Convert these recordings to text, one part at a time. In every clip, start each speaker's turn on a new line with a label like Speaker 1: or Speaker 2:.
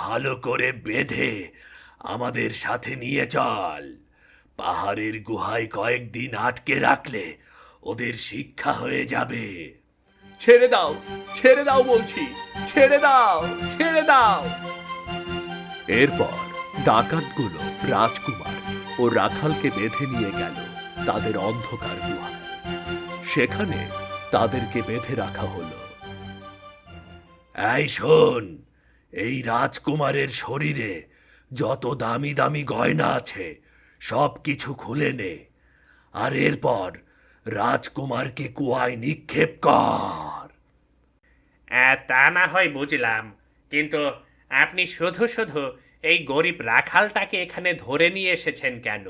Speaker 1: ভালো করে বেঁধে আমাদের সাথে নিয়ে চল। পাহাড়ের গুহায় কয়েকদিন আটকে রাখলে ওদের শিক্ষা হয়ে যাবে। ছেড়ে দাও বলছি, ছেড়ে দাও, ছেড়ে দাও। এরপর ডাকাতগুলো রাজকুমার ও রাখালকে বেঁধে নিয়ে গেল তাদের অন্ধকার গুহায়। সেখানে তাদেরকে বেঁধে রাখা হলো। এই শোন, এই রাজকুমারের শরীরে যত দামি দামি গয়না আছে সব কিছু খুলে নে, আর এরপর রাজকুমারকে কুয়ায় নিক্ষেপ কর।
Speaker 2: তা না হয় বুঝলাম, কিন্তু আপনি শুধু শুধু এই গরিব রাখালটাকে এখানে ধরে নিয়ে এসেছেন কেন?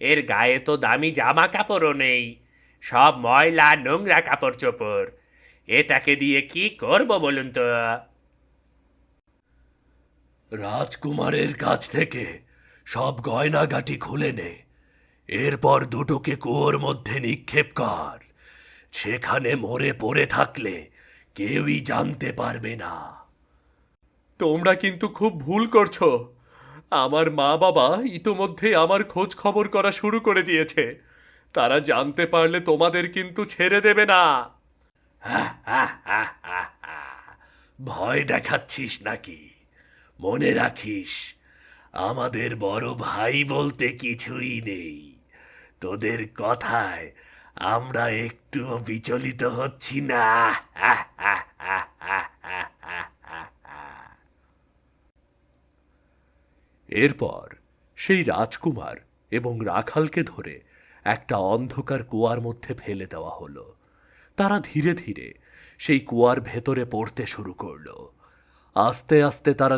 Speaker 2: এর গায়ে তো দামি জামা কাপড়ও নেই, সব ময়লা নোংরা কাপড় চোপড়। এটাকে দিয়ে কি করব বলুন তো?
Speaker 1: রাজকুমারের কাছ থেকে সব গয়নাগাটি খুলে নে, এরপর দুটোকে কুয়োর মধ্যে নিক্ষেপ কর। সেখানে মরে পড়ে থাকলে কেউই জানতে পারবে না।
Speaker 3: তোমরা কিন্তু খুব ভুল করছো। আমার মা বাবা ইতোমধ্যে আমার খোঁজ খবর করা শুরু করে দিয়েছে। তারা জানতে পারলে তোমাদের কিন্তু ছেড়ে দেবে না।
Speaker 1: ভয় দেখাচ্ছিস নাকি? মনে রাখিস, আমাদের বড় ভাই বলতে কিছুই নেই। তোদের কথায় আমরা একটুও বিচলিত হচ্ছি না। এরপর সেই রাজকুমার এবং রাখালকে ধরে একটা অন্ধকার কুয়ার মধ্যে ফেলে দেওয়া হলো। তারা ধীরে ধীরে সেই কুয়ার ভেতরে পড়তে শুরু করলো। আস্তে আস্তে তারা